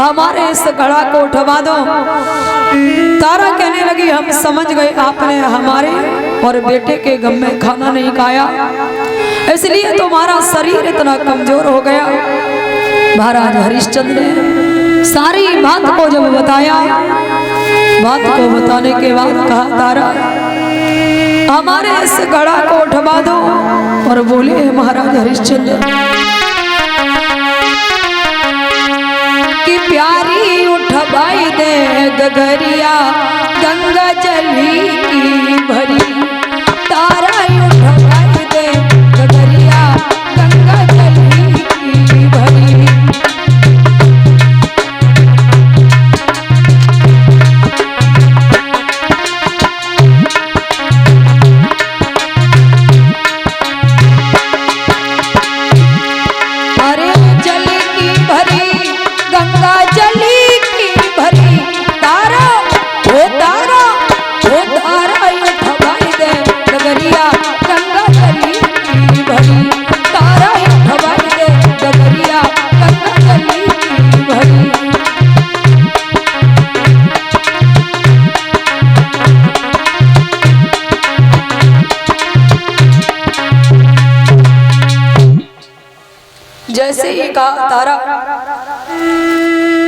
हमारे इस घड़ा को उठवा दो। तारा कहने लगी हम समझ गए आपने हमारे और बेटे के गम में खाना नहीं खाया, इसलिए तुम्हारा शरीर इतना कमजोर हो गया। महाराज हरिश्चंद्र ने सारी बात को जब बताया, बात को बताने के बाद कहा तारा हमारे इस घड़ा को उठवा दो। और बोले महाराज हरिश्चंद्र कि प्यारी उठवाई दे गगरिया गंगा जली की भरी। तारा उठवाई दे गगरिया गंगा जली की भरी। जैसे ही कहा तारा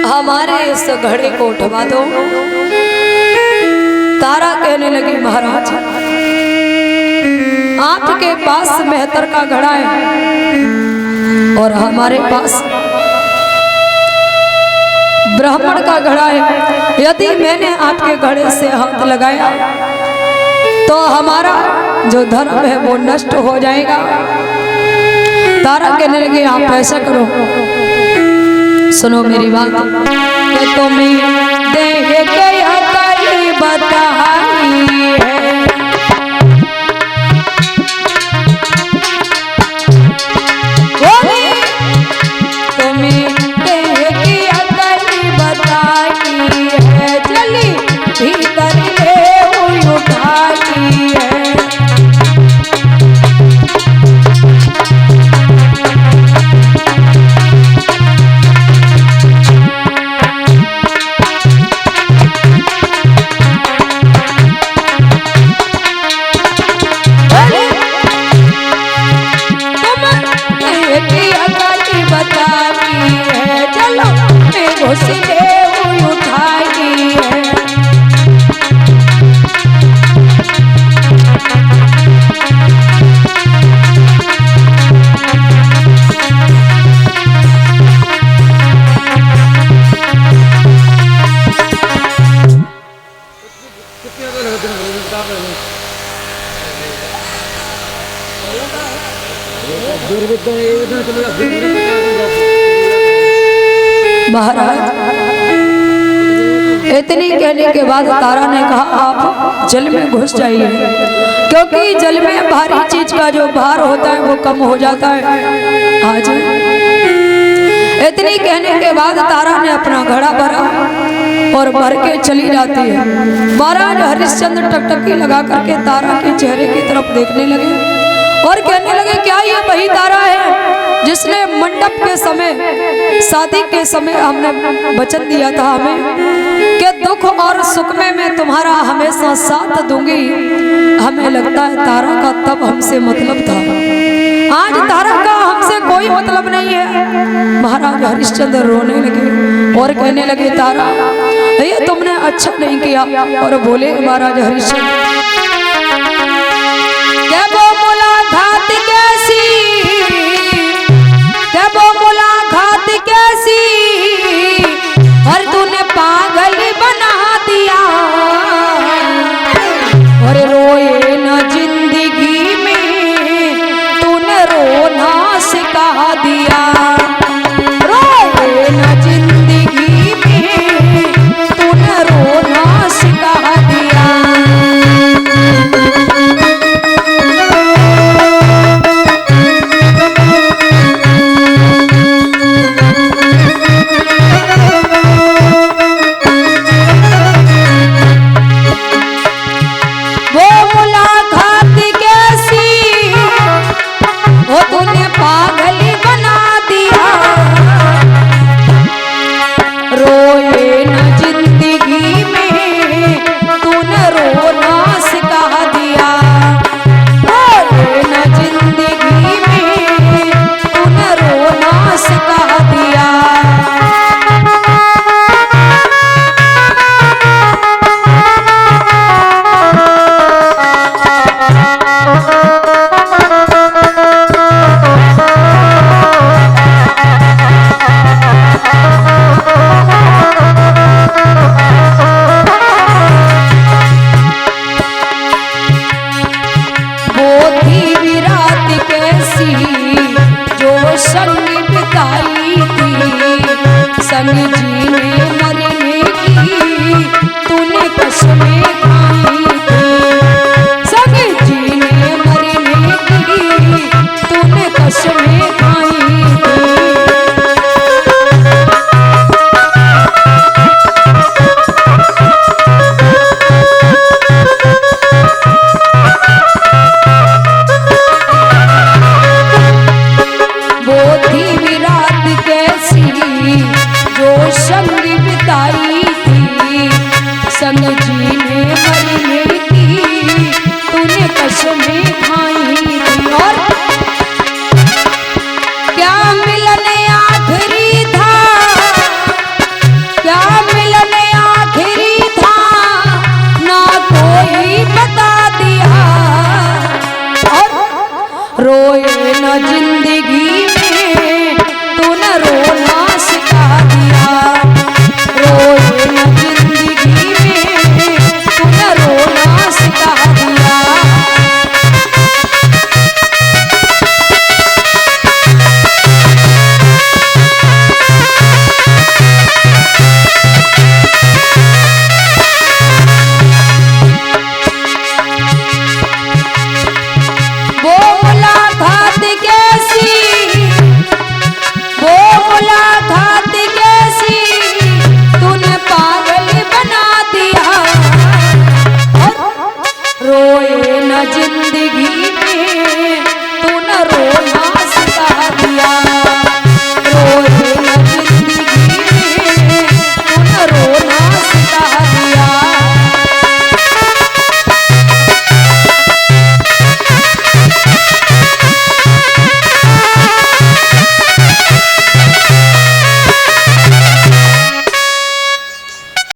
हमारे इस घड़े को उठवा दो। तारा कहने लगी महाराज आपके पास मेहतर का घड़ा है और हमारे पास ब्राह्मण का घड़ा है। यदि मैंने आपके घड़े से हाथ लगाया तो हमारा जो धर्म है वो नष्ट हो जाएगा। तारा कहने लगे आप ऐसा करो, सुनो मेरी बात कि तुम्हें देह गया करी बताई है। तुम्हें देह गया करी बताई है। चली भीतर ले उठाई है। महाराज इतनी कहने के बाद तारा ने कहा आप जल में घुस जाइए, क्योंकि जल में भारी चीज का जो भार होता है वो कम हो जाता है। आज इतनी कहने के बाद तारा ने अपना घड़ा भरा और भर के चली जाती है। महाराज हरिश्चंद्र टकटकी लगा करके तारा के चेहरे की तरफ देखने लगे और कहने लगे क्या ये वही तारा है जिसने मंडप के समय शादी के समय हमने वचन दिया था हमें कि दुख और सुख में मैं तुम्हारा हमेशा साथ दूंगी। हमें लगता है तारा का तब हमसे मतलब था, आज तारा का हमसे कोई मतलब नहीं है। महाराज हरिश्चंद्र रोने लगे और कहने लगे तारा ये तुमने अच्छा नहीं किया। और बोले महाराज हरिश्चंद्र क्या वो मुलाकात कैसी, क्या वो मुलाकात कैसी और तूने पागल बना दिया। और रोए न जिंदगी में तूने रोना सिखा दिया। रोए न जिंदगी में तूने रोना सिखा दिया। संग जीने मरने की तूने कसमें खाई थी, संग जीने मरने की तूने कसमें खाई थी। वो थी विराट कैसी जो संग बिताई थी, संग जीने